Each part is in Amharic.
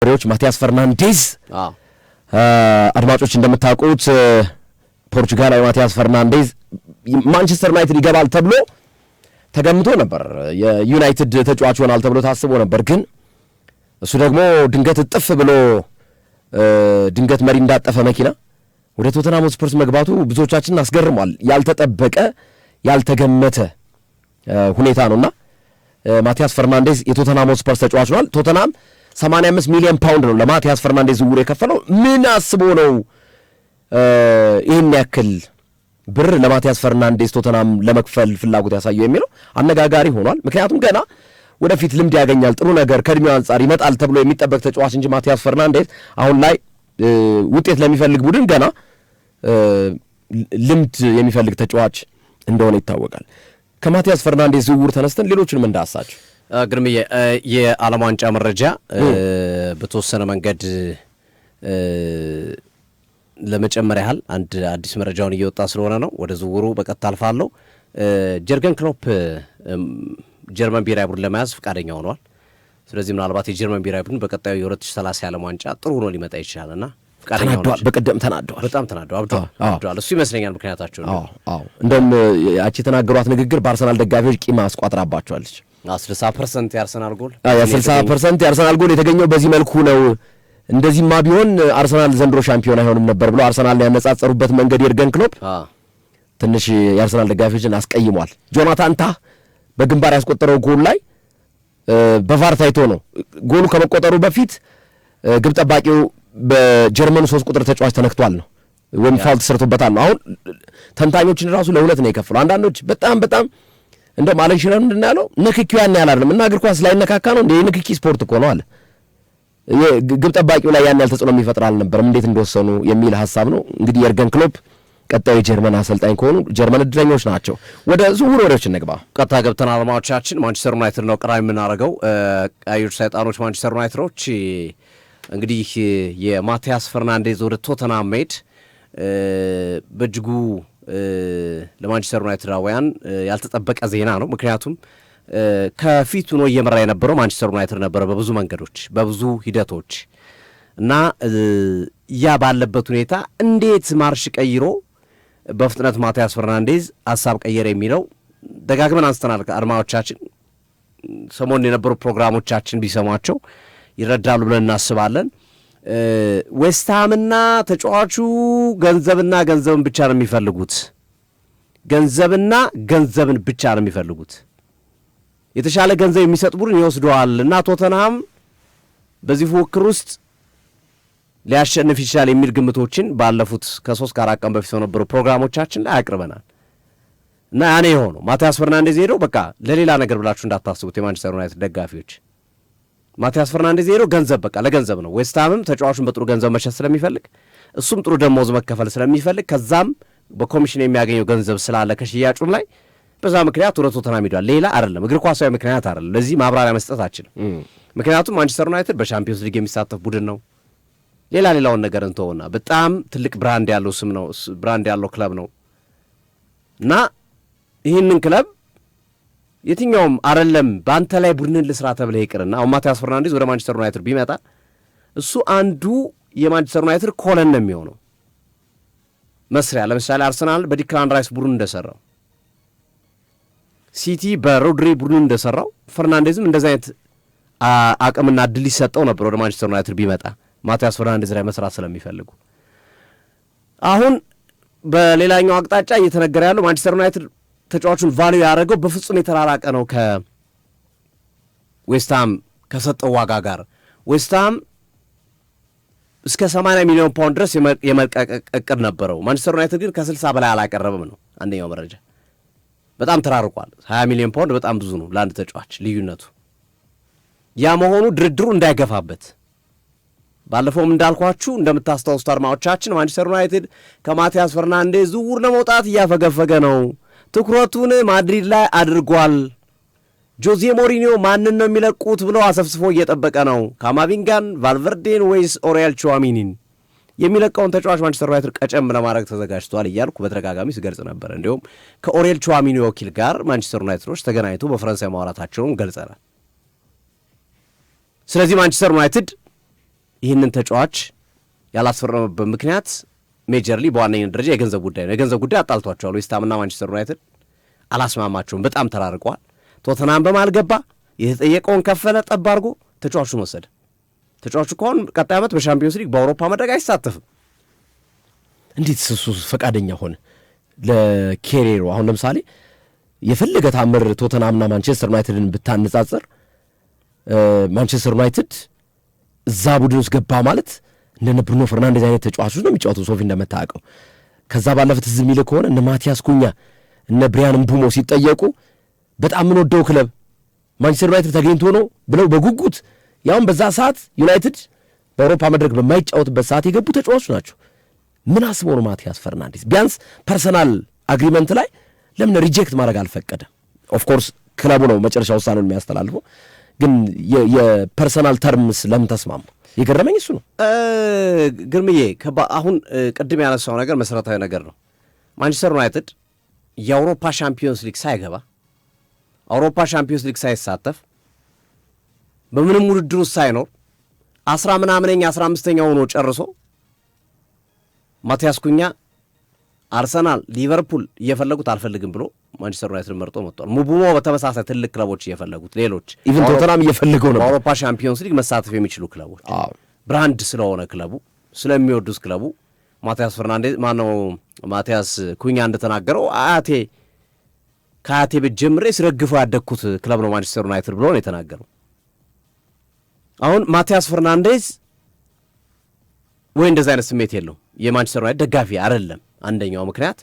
ሪዎች ማቲያስ ፈርናንዴዝ አድማጮች እንደምታውቁት ፖርቹጋላዊ ማቲያስ ፈርናንዴዝ ማንቸስተር ዩናይትድ ይገባል ተብሎ ተገምቶ ነበር። የዩናይትድ ተጫዋች ሆናል ተብሎ ታስቦ ነበር። ግን እሱ ደግሞ ድንገት ጥፍ ብሎ ድንገት መሪ እንዳጠፈ መኪና ወደ ቶተንሃም ስፐርስ መግባቱ ብዙዎቻችንን አስገርሟል። ያልተጠበቀ ያልተገመተ ሁኔታ ነውና ማቲያስ ፈርናንዴዝ የቶተንሃም ስፐርስ ተጫዋች ሆኗል። ቶተንሃም 85 ሚሊዮን ፓውንድ ነው ለማቲያስ ፈርናንዴዝ ዝውውር የከፈለው። ምን አስቦ ነው ይህን ያክል ብር ለማቲያስ ፈርናንዴዝ ቶተንሃም ለመክፈል ፍላጎት ያሳየው የሚለው አነጋጋሪ ሆኗል። ምክንያቱም ገና ወደፊት ልምድ ያገኛል፣ ጥሩ ነገር ከእድሜው አንጻር ይመጣል ተብሎ የሚጠበቅ ተጫዋች እንጂ ማቲያስ ፈርናንዴዝ አሁን ላይ ውጤት ለሚፈልግ ቡድን ገና ልምድ የሚፈልግ ተጫዋች እንደሆነ ይታወቃል። ከማቲያስ ፈርናንዴዝ ዝውውር ተነስተን ሌሎችንም እንዳሳቸው ግርምዬ የዓለም ዋንጫ መረጃ በተወሰነ መንገድ ለመጨመር ያህል አንድ አዲስ መረጃውን እየወጣ ስለሆነ ነው ወደ ዝውውሩ በቀጥታ አልፋለሁ። ጀርገን ክሎፕ ጀርመን ብሔራዊ ቡድን ለመያዝ ፈቃደኛ ሆኗል። ስለዚህ ምናልባት የጀርመን ብሔራዊ ቡድን በቀጣዩ የ2030 የዓለም ዋንጫ ጥሩ ሆኖ ሊመጣ ይችላልና ፈቃደኛ ሆኗል። በቀደም ተናደዋል፣ በጣም ተናደዋል፣ አብዷል። እሱ ይመስለኛል ምክንያታቸው ነው። እንደውም ያቺ የተናገሯት ንግግር በአርሰናል ደጋፊዎች ቂም አስቋጥራባቸዋለች። 60% የአርሰናል ጎል 60% የአርሰናል ጎል የተገኘው በዚህ መልኩ ነው። እንደዚህማ ቢሆን አርሰናል ዘንድሮ ሻምፒዮን አይሆንም ነበር ብሎ አርሰናል ያነጻጸሩበት መንገድ የርገን ክሎፕ ትንሽ የአርሰናል ደጋፊዎችን አስቀይሟል። ጆናታን ታህ በግንባር ያስቆጠረው ጎል ላይ በቫር ታይቶ ነው። ጎሉ ከመቆጠሩ በፊት ግብ ጠባቂው በጀርመኑ 3 ቁጥር ተጫዋች ተነክቷል ነው ወይም ፋውል ተሰርቶበታል ነው። አሁን ተንታኞችን ራሱ ለሁለት ነው የከፈሉ። አንዳንዶች በጣም እንደውም አለን ሽረር ምንድን ያለው ንክኪው ያን ያህል አይደለም እና እግር ኳስ ላይ ነካካ ነው እንደ ንክኪ ስፖርት እኮ ነው አለ። ግብ ጠባቂው ላይ ያን ያህል ተጽዕኖ የሚፈጥር አልነበረም እንዴት እንደወሰኑ የሚል ሐሳብ ነው። እንግዲህ የርገን ክሎፕ ቀጣዩ የጀርመን አሰልጣኝ ከሆኑ ጀርመን እድለኞች ናቸው። ወደ ዝውውር ወሬዎች እንግባ። ቀጥታ ገብተን አለማዎቻችን ማንቸስተር ዩናይትድ ነው ቀራሚ የምናደርገው። ቀዮች ሰይጣኖች ማንቸስተር ዩናይትዶች እንግዲህ የማቲያስ ፈርናንዴዝ ወደ ቶተንሃም መሄድ በእጅጉ ለማንቸስተር ዩናይትዳውያን ያልተጠበቀ ዜና ነው። ምክንያቱም ከፊቱ ነው እየመራ የነበረው ማንቸስተር ዩናይትድ ነበረ በብዙ መንገዶች በብዙ ሂደቶች እና ያ ባለበት ሁኔታ እንዴት ማርሽ ቀይሮ በፍጥነት ማቲያስ ፈርናንዴዝ ሀሳብ ቀየረ የሚለው ደጋግመን አንስተናል። አድማጮቻችን ሰሞኑን የነበሩ ፕሮግራሞቻችን ቢሰሟቸው ይረዳሉ ብለን እናስባለን። ዌስትሃምና ተጫዋቹ ገንዘብን ብቻ ነው የሚፈልጉት። ገንዘብን ብቻ ነው የሚፈልጉት። የተሻለ ገንዘብ የሚሰጥ ቡድን ይወስደዋል እና ቶተንሃም በዚህ ፉክክር ውስጥ ሊያሸንፍ ይችላል የሚል ግምቶችን ባለፉት ከ3-4 ቀን በፊት የነበሩ ፕሮግራሞቻችን ላይ አቅርበናል እና ያኔ የሆነው ማቲያስ ፈርናንዴዝ ሄደው በቃ ለሌላ ነገር ብላችሁ እንዳታስቡት የማንቸስተር ዩናይትድ ደጋፊዎች። ማቲያስ ፈርናንዴዝ ሄደው ገንዘብ በቃ ለገንዘብ ነው። ዌስትሃምም ተጫዋቹን በጥሩ ገንዘብ መሸጥ ስለሚፈልግ እሱም ጥሩ ደሞዝ መከፈል ስለሚፈልግ ከዛም በኮሚሽን የሚያገኘው ገንዘብ ስላለ ከሽያጩም ላይ በዛ ምክንያት ወደ ቶተንሃም ሄዷል። ሌላ አይደለም፣ እግር ኳሳዊ ምክንያት አይደለም። ለዚህ ማብራሪያ መስጠት አችልም። ምክንያቱም ማንቸስተር ዩናይትድ በቻምፒዮንስ ሊግ የሚሳተፍ ቡድን ነው። ሌላውን ነገር እንተውና በጣም ትልቅ ብራንድ ያለው ስም ነው፣ ብራንድ ያለው ክለብ ነው እና ይህንን ክለብ የትኛውም አይደለም በአንተ ላይ ቡድንን ልስራ ተብለህ ይቅርና አሁን ማቲያስ ፈርናንዴዝ ወደ ማንቸስተር ዩናይትድ ቢመጣ እሱ አንዱ የማንቸስተር ዩናይትድ ኮለን ነው የሚሆነው መስሪያ። ለምሳሌ አርሰናል በዲክላን ራይስ ቡድን እንደሰራው፣ ሲቲ በሮድሪ ቡድን እንደሰራው ፈርናንዴዝም እንደዚህ አይነት አቅምና እድል ይሰጠው ነበር ወደ ማንቸስተር ዩናይትድ ቢመጣ ማቲያስ ፈርናንዴዝ ላይ መስራት ስለሚፈልጉ። አሁን በሌላኛው አቅጣጫ እየተነገረ ያለው ማንቸስተር ዩናይትድ ተጫዋቹን ቫልዩ ያደረገው በፍጹም የተራራቀ ነው ከዌስትሃም ከሰጠው ዋጋ ጋር። ዌስትሃም እስከ 80 ሚሊዮን ፓውንድ ድረስ የመልቀቅ እቅድ ነበረው። ማንቸስተር ዩናይትድ ግን ከ60 በላይ አላቀረበም ነው አንደኛው መረጃ። በጣም ተራርቋል። 20 ሚሊዮን ፓውንድ በጣም ብዙ ነው ለአንድ ተጫዋች ልዩነቱ። ያ መሆኑ ድርድሩ እንዳይገፋበት ባለፈውም እንዳልኳችሁ እንደምታስታውሱት አድማጮቻችን ማንቸስተር ዩናይትድ ከማቲያስ ፈርናንዴዝ ዝውውር ለመውጣት እያፈገፈገ ነው። ትኩረቱን ማድሪድ ላይ አድርጓል። ጆዜ ሞሪኒዮ ማንን ነው የሚለቁት ብለው አሰፍስፎ እየጠበቀ ነው። ካማቪንጋን፣ ቫልቨርዴን ወይስ ኦሪያል ቹዋሚኒን የሚለቀውን ተጫዋች ማንቸስተር ዩናይትድ ቀጨም ለማድረግ ተዘጋጅቷል እያልኩ በተደጋጋሚ ስገልጽ ነበር። እንዲሁም ከኦሪያል ቹዋሚኒ ወኪል ጋር ማንቸስተር ዩናይትዶች ተገናኝቶ በፈረንሳይ ማውራታቸውን ገልጸናል። ስለዚህ ማንቸስተር ዩናይትድ ይህንን ተጫዋች ያላስፈረመበት ምክንያት ሜጀርሊ በዋነኝነት ደረጃ የገንዘብ ጉዳይ ነው። የገንዘብ ጉዳይ አጣልቷቸዋል። ዌስትሃምና ማንቸስተር ዩናይትድ አላስማማቸውም፣ በጣም ተራርቀዋል። ቶተናም በማል ገባ፣ የተጠየቀውን ከፈለ፣ ጠብ አድርጎ ተጫዋቹን ወሰደ። ተጫዋቹ ከሆን ቀጣይ ዓመት በሻምፒዮንስ ሊግ በአውሮፓ መድረክ አይሳተፍም። እንዴት እሱ ፈቃደኛ ሆነ ለኬሬሮ? አሁን ለምሳሌ የፈለገ ታምር ቶተናምና ማንቸስተር ዩናይትድን ብታነጻጽር ማንቸስተር ዩናይትድ እዛ ቡድን ውስጥ ገባ ማለት እንደነ ብሩኖ ፈርናንዴዝ አይነት ተጫዋቾች ነው የሚጫወቱ ሶፊ እንደምታውቀው። ከዛ ባለፈ ትዝ የሚልህ ከሆነ እነ ማቲያስ ኩኛ እነ ብሪያን ምቡሞ ሲጠየቁ በጣም የምንወደው ክለብ ማንቸስተር ዩናይትድ ተገኝቶ ነው ብለው በጉጉት ያውም በዛ ሰዓት ዩናይትድ በአውሮፓ መድረክ በማይጫወትበት ሰዓት የገቡ ተጫዋቾች ናቸው። ምን አስበው ነው ማቲያስ ፈርናንዴዝ ቢያንስ ፐርሰናል አግሪመንት ላይ ለምን ሪጀክት ማድረግ አልፈቀደም? ኦፍኮርስ ክለቡ ነው መጨረሻ ውሳኔውን የሚያስተላልፈው፣ ግን የፐርሰናል ተርምስ ለምን ተስማሙ? የገረመኝ እሱ ነው። ግርምዬ አሁን ቅድም ያነሳው ነገር መሰረታዊ ነገር ነው። ማንቸስተር ዩናይትድ የአውሮፓ ሻምፒዮንስ ሊግ ሳይገባ አውሮፓ ሻምፒዮንስ ሊግ ሳይሳተፍ በምንም ውድድር ውስጥ ሳይኖር 15ኛ ሆኖ ጨርሶ ማቲያስ ኩኛ አርሰናል፣ ሊቨርፑል እየፈለጉት አልፈልግም ብሎ ማንቸስተር ዩናይትድ መርጦ መጥቷል። ሙቡሞ በተመሳሳይ ትልቅ ክለቦች እየፈለጉት፣ ሌሎች ኢቭን ቶተናም እየፈለገው ነው። በአውሮፓ ሻምፒዮንስ ሊግ መሳተፍ የሚችሉ ክለቦች ብራንድ ስለሆነ ክለቡ ስለሚወዱት ክለቡ ማቲያስ ፈርናንዴዝ ማቲያስ ኩኛ እንደተናገረው ከአያቴ ቤት ጀምሬ ስረግፈው ያደግኩት ክለብ ነው ማንቸስተር ዩናይትድ ብሎ ነው የተናገረው። አሁን ማቲያስ ፈርናንዴዝ ወይ እንደዚህ አይነት ስሜት የለው የማንቸስተር ዩናይትድ ደጋፊ አይደለም። አንደኛው ምክንያት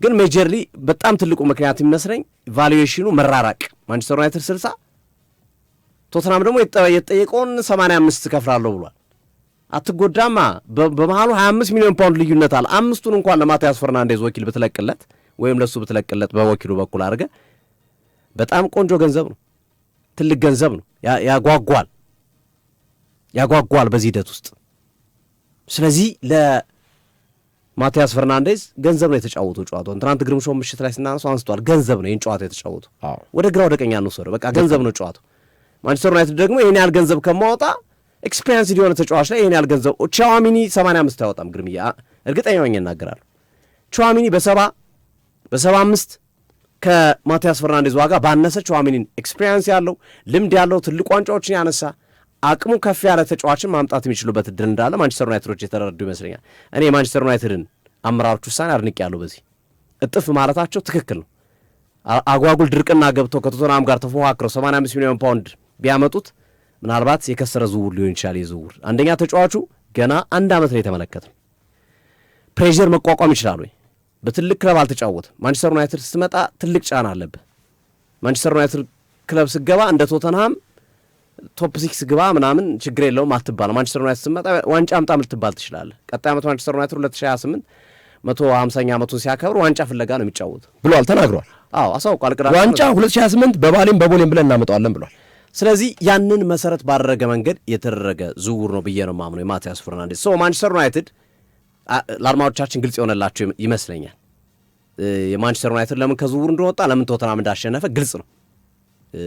ግን ሜጀርሊ በጣም ትልቁ ምክንያት የሚመስለኝ ቫሉዌሽኑ መራራቅ። ማንቸስተር ዩናይትድ 60 ቶተናም ደግሞ የተጠየቀውን 85 ከፍላለሁ ብሏል። አትጎዳማ። በመሃሉ 25 ሚሊዮን ፓውንድ ልዩነት አለ። አምስቱን እንኳን ለማቲያስ ፈርናንዴዝ ወኪል ብትለቅለት ወይም ለሱ ብትለቅለት በወኪሉ በኩል አድርገ በጣም ቆንጆ ገንዘብ ነው፣ ትልቅ ገንዘብ ነው። ያጓጓል በዚህ ሂደት ውስጥ። ስለዚህ ለማቲያስ ፈርናንዴዝ ገንዘብ ነው የተጫወተው ጨዋታውን። ትናንት ግርምሾ ምሽት ላይ ስናነሱ አንስቷል። ገንዘብ ነው ይህን ጨዋታ የተጫወተው። ወደ ግራ ወደ ቀኝ አንወሰደው፣ በቃ ገንዘብ ነው ጨዋታው። ማንቸስተር ዩናይትድ ደግሞ ይህን ያህል ገንዘብ ከማወጣ ኤክስፔሪንስ የሆነ ተጫዋች ላይ ይህን ያህል ገንዘብ ቹዋሚኒ 85 አያወጣም። ግርምያ እርግጠኛ ሆኜ እናገራለሁ። ቹዋሚኒ በ75 ከማቲያስ ፈርናንዴዝ ዋጋ ባነሰ ቹዋሚኒን ኤክስፔሪንስ ያለው ልምድ ያለው ትልቅ ዋንጫዎችን ያነሳ አቅሙ ከፍ ያለ ተጫዋችን ማምጣት የሚችሉበት እድል እንዳለ ማንቸስተር ዩናይትዶች የተረዱ ይመስለኛል። እኔ የማንቸስተር ዩናይትድን አመራሮች ውሳኔ አድንቄያለሁ። በዚህ እጥፍ ማለታቸው ትክክል ነው። አጓጉል ድርቅና ገብተው ከቶተናም ጋር ተፎካክረው 85 ሚሊዮን ፓውንድ ቢያመጡት ምናልባት የከሰረ ዝውውር ሊሆን ይችላል። የዝውውር አንደኛ ተጫዋቹ ገና 1 ዓመት ላይ የተመለከተው ፕሬዠር መቋቋም ይችላል ወይ? በትልቅ ክለብ አልተጫወትም። ማንቸስተር ዩናይትድ ስትመጣ ትልቅ ጫና አለብህ። ማንቸስተር ዩናይትድ ክለብ ስትገባ እንደ ቶተንሃም ቶፕ 6 ግባ ምናምን ችግር የለውም አትባልም። ማንቸስተር ዩናይትድ ስትመጣ ዋንጫ አምጣም ልትባል ትችላለህ። ቀጣይ ዓመት ማንቸስተር ዩናይትድ 2028 150ኛ ዓመቱን ሲያከብር ዋንጫ ፍለጋ ነው የሚጫወት ብሏል፣ ተናግሯል። አሳውቋል። ዋንጫ 2028 በባሌም በቦሌም ብለን እናመጣዋለን ብሏል። ስለዚህ ያንን መሰረት ባደረገ መንገድ የተደረገ ዝውውር ነው ብዬ ነው የማምነው የማቲያስ ፈርናንዴዝ። ማንቸስተር ዩናይትድ ለአድማጮቻችን ግልጽ የሆነላቸው ይመስለኛል። የማንቸስተር ዩናይትድ ለምን ከዝውውር እንደወጣ ለምን ቶተናም እንዳሸነፈ ግልጽ ነው።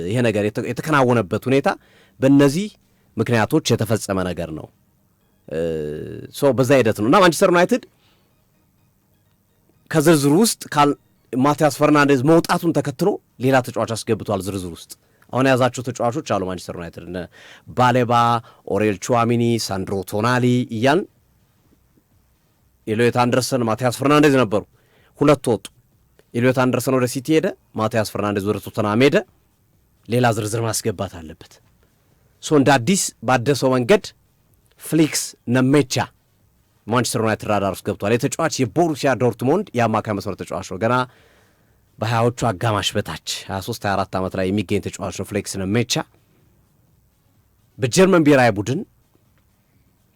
ይሄ ነገር የተከናወነበት ሁኔታ በእነዚህ ምክንያቶች የተፈጸመ ነገር ነው። በዛ ሂደት ነው እና ማንቸስተር ዩናይትድ ከዝርዝሩ ውስጥ ማቲያስ ፈርናንዴዝ መውጣቱን ተከትሎ ሌላ ተጫዋች አስገብቷል። ዝርዝር ውስጥ አሁን የያዛቸው ተጫዋቾች አሉ ማንቸስተር ዩናይትድ እነ ባሌባ፣ ኦሬል ቹዋሚኒ፣ ሳንድሮ ቶናሊ እያን ኤሊዮት አንደርሰን፣ ማቲያስ ፈርናንዴዝ ነበሩ። 2 ወጡ። ኤሊዮት አንደርሰን ወደ ሲቲ ሄደ፣ ማቲያስ ፈርናንዴዝ ወደ ቶተንሃም ሄደ። ሌላ ዝርዝር ማስገባት አለበት። እንደ አዲስ ባደሰው መንገድ ፍሊክስ ነሜቻ ማንቸስተር ዩናይትድ ራዳር ውስጥ ገብቷል። የተጫዋች የቦሩሲያ ዶርትሞንድ የአማካይ መስመር ተጫዋች ነው። ገና በ20ዎቹ አጋማሽ በታች 23-24 ዓመት ላይ የሚገኝ ተጫዋች ነው ፍሊክስ ነሜቻ። በጀርመን ብሔራዊ ቡድን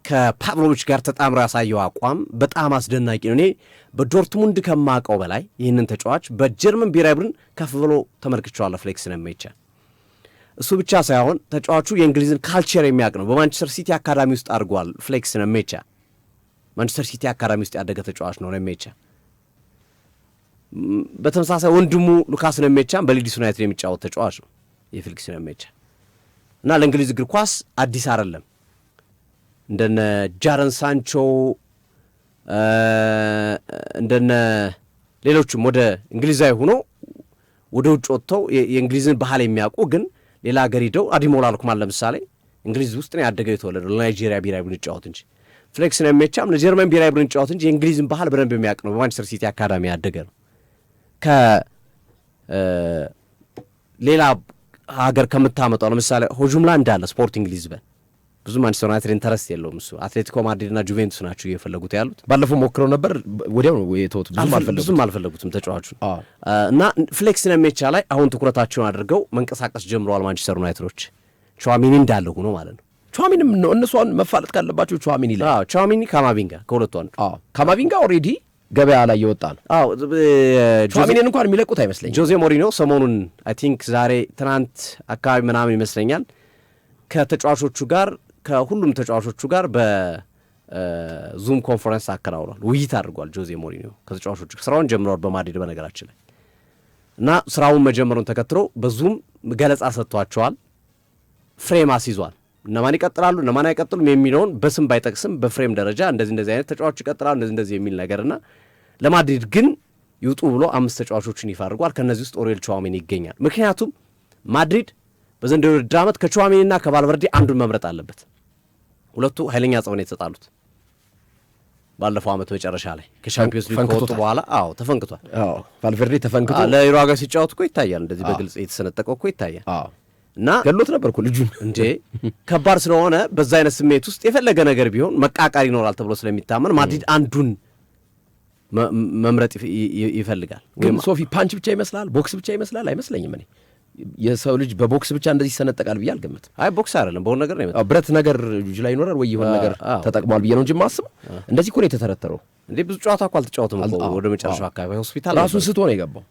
ከፓቭሎቪች ጋር ተጣምሮ ያሳየው አቋም በጣም አስደናቂ ነው። እኔ በዶርትሙንድ ከማውቀው በላይ ይህንን ተጫዋች በጀርመን ብሔራዊ ቡድን ከፍ ብሎ ተመልክቼዋለሁ ፍሊክስ ነሜቻ። እሱ ብቻ ሳይሆን ተጫዋቹ የእንግሊዝን ካልቸር የሚያውቅ ነው። በማንቸስተር ሲቲ አካዳሚ ውስጥ አድርጓል። ፍሊክስ ነሜቻ ማንቸስተር ሲቲ አካዳሚ ውስጥ ያደገ ተጫዋች ነው ነሜቻ። በተመሳሳይ ወንድሙ ሉካስ ነሜቻም በሊድስ ዩናይትድ የሚጫወት ተጫዋች ነው የፍሊክስ ነሜቻ እና ለእንግሊዝ እግር ኳስ አዲስ አይደለም። እንደነ ጃረን ሳንቾ እንደነ ሌሎችም ወደ እንግሊዛዊ ሆኖ ወደ ውጭ ወጥተው የእንግሊዝን ባህል የሚያውቁ ግን ሌላ ሀገር ሄደው አዲሞላ ልኩማን ለምሳሌ እንግሊዝ ውስጥ ነው ያደገው የተወለደው ለናይጄሪያ ብሔራዊ ቡድን ጫወት እንጂ ፍሌክስ ነው የሚቻም ለጀርመን ብሔራዊ ቡድን ጫወት እንጂ የእንግሊዝን ባህል በደንብ የሚያውቅ ነው። በማንቸስተር ሲቲ አካዳሚ ያደገ ነው። ሌላ ሀገር ከምታመጣው ለምሳሌ ሆጁምላ እንዳለ ስፖርቲንግ ሊዝበን ብዙ ማንቸስተር ዩናይትድ ኢንተረስት የለውም እሱ አትሌቲኮ ማድሪድና ጁቬንቱስ ናቸው እየፈለጉት ያሉት። ባለፈው ሞክረው ነበር ወዲያው ነው የተውት ብዙም አልፈለጉትም ተጫዋቹ እና ፍሌክስ ነሜቻ ላይ አሁን ትኩረታቸውን አድርገው መንቀሳቀስ ጀምረዋል ማንቸስተር ዩናይትዶች። ቹዋሚኒ እንዳለ ሆኖ ማለት ነው። ቹዋሚኒም ነው እነሱን መፋለጥ ካለባቸው ቹዋሚኒ ላይ ቹዋሚኒ ካማቪንጋ ከሁለቱ አንዱ ካማቪንጋ ኦልሬዲ ገበያ ላይ የወጣ ነው። ቹዋሚኒን እንኳን የሚለቁት አይመስለኝም። ጆዜ ሞሪኖ ሰሞኑን አይ ቲንክ ዛሬ ትናንት አካባቢ ምናምን ይመስለኛል ከተጫዋቾቹ ጋር ከሁሉም ተጫዋቾቹ ጋር በዙም ኮንፈረንስ አከናውኗል፣ ውይይት አድርጓል። ጆዜ ሞሪኖ ከተጫዋቾቹ ስራውን ጀምረዋል በማድሪድ በነገራችን ላይ እና ስራውን መጀመሩን ተከትሎ በዙም ገለጻ ሰጥቷቸዋል። ፍሬም አስይዟል። እነማን ይቀጥላሉ እነማን አይቀጥሉም የሚለውን በስም ባይጠቅስም በፍሬም ደረጃ እንደዚህ አይነት ተጫዋቾች ይቀጥላሉ እንደዚህ የሚል ነገርና ለማድሪድ ግን ይውጡ ብሎ 5 ተጫዋቾችን ይፋ አድርጓል። ከነዚህ ውስጥ ኦሬል ቹዋሚኒ ይገኛል። ምክንያቱም ማድሪድ በዘንድሮው ውድድር ዓመት ከቹዋሚኒና ከቫልቨርዴ አንዱን መምረጥ አለበት። ሁለቱ ኃይለኛ ጸብን የተጣሉት ባለፈው ዓመት መጨረሻ ላይ ከሻምፒዮንስ ሊግ ከወጡ በኋላ ተፈንክቷል። ቫልቨርዴ ተፈንክቷል። ለዩራጓይ ሲጫወት እኮ ይታያል። እንደዚህ በግልጽ የተሰነጠቀው እኮ ይታያል። እና ገሎት ነበር እኮ ልጁን እንዴ ከባድ ስለሆነ በዛ አይነት ስሜት ውስጥ የፈለገ ነገር ቢሆን መቃቃር ይኖራል ተብሎ ስለሚታመን ማድሪድ አንዱን መምረጥ ይፈልጋል። ግን ሶፊ ፓንች ብቻ ይመስላል ቦክስ ብቻ ይመስላል አይመስለኝም። እኔ የሰው ልጅ በቦክስ ብቻ እንደዚህ ይሰነጠቃል ብዬ አልገምትም። አይ ቦክስ አይደለም በሆነ ነገር ነው የመጣው ብረት ነገር እጁ ላይ ይኖራል ወይ የሆነ ነገር ተጠቅሟል ብዬ ነው እንጂ የማስበው እንደዚህ እኮ ነው የተተረተረው። እንዴ ብዙ ጨዋታ እኮ አልተጫወተም እኮ ወደ መጨረሻው አካባቢ ሆስፒታል ራሱን ስቶ ነው የገባው።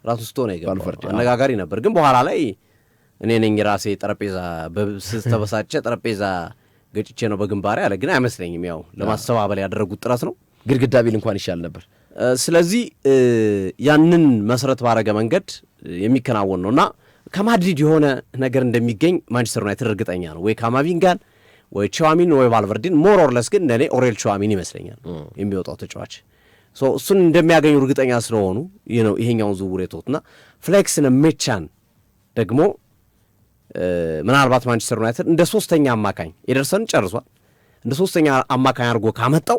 አነጋጋሪ ነበር። ግን በኋላ ላይ እኔ ነኝ ራሴ ጠረጴዛ በስተበሳጨ ጠረጴዛ ገጭቼ ነው በግንባሬ አለ። ግን አይመስለኝም ያው ለማስተባበል ያደረጉት ጥረት ነው። ግድግዳ ቢል እንኳን ይሻል ነበር። ስለዚህ ያንን መሰረት ባረገ መንገድ የሚከናወን ነውና ከማድሪድ የሆነ ነገር እንደሚገኝ ማንቸስተር ዩናይትድ እርግጠኛ ነው። ወይ ካማቪንጋን ወይ ቹዋሚኒ ወይ ቫልቨርዴን ሞር ኦር ለስ ግን እንደኔ ኦሬል ቹዋሚኒ ይመስለኛል የሚወጣው ተጫዋች እሱን እንደሚያገኙ እርግጠኛ ስለሆኑ ይሄኛውን ዝውውር የተውትና ፍሌክስ ነሜቻን ደግሞ ምናልባት ማንቸስተር ዩናይትድ እንደ ሶስተኛ አማካኝ ኤደርሰን ጨርሷል። እንደ ሶስተኛ አማካኝ አድርጎ ካመጣው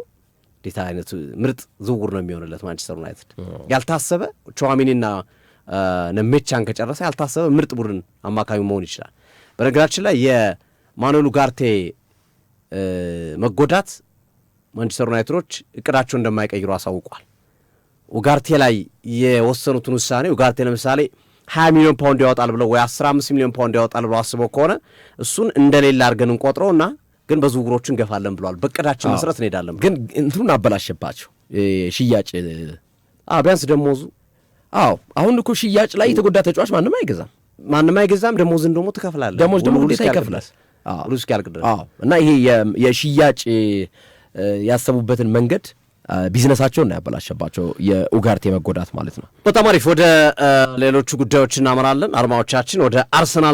ዴታ አይነት ምርጥ ዝውውር ነው የሚሆንለት ማንቸስተር ዩናይትድ። ያልታሰበ ቹዋሚኒና ነሜቻን ከጨረሰ ያልታሰበ ምርጥ ቡድን አማካኙ መሆን ይችላል። በነገራችን ላይ የማኑኤል ኡጋርቴ መጎዳት ማንቸስተር ዩናይትዶች እቅዳቸው እንደማይቀይሩ አሳውቋል። ኡጋርቴ ላይ የወሰኑትን ውሳኔ ኡጋርቴ ለምሳሌ 20 ሚሊዮን ፓውንድ ያወጣል ብለው ወይ 15 ሚሊዮን ፓውንድ ያወጣል ብለው አስበው ከሆነ እሱን እንደሌላ አድርገን እንቆጥረውና ግን በዝውውሮቹ እንገፋለን ብለዋል። በቅዳችን መሰረት እንሄዳለን። ግን እንትኑን አበላሸባቸው ሽያጭ ቢያንስ ደሞዙ አሁን እኮ ሽያጭ ላይ የተጎዳ ተጫዋች ማንም አይገዛም። ደሞዝን ደግሞ ትከፍላለህ። ደሞዝ ደግሞ እንዴት ይከፍላል? ሩስኪ ያልቅድረስ እና ይሄ የሽያጭ ያሰቡበትን መንገድ ቢዝነሳቸውን ነው ያበላሸባቸው የኡጋርቴ መጎዳት ማለት ነው። በጣም አሪፍ። ወደ ሌሎቹ ጉዳዮች እናመራለን። አድማጮቻችን ወደ አርሰናል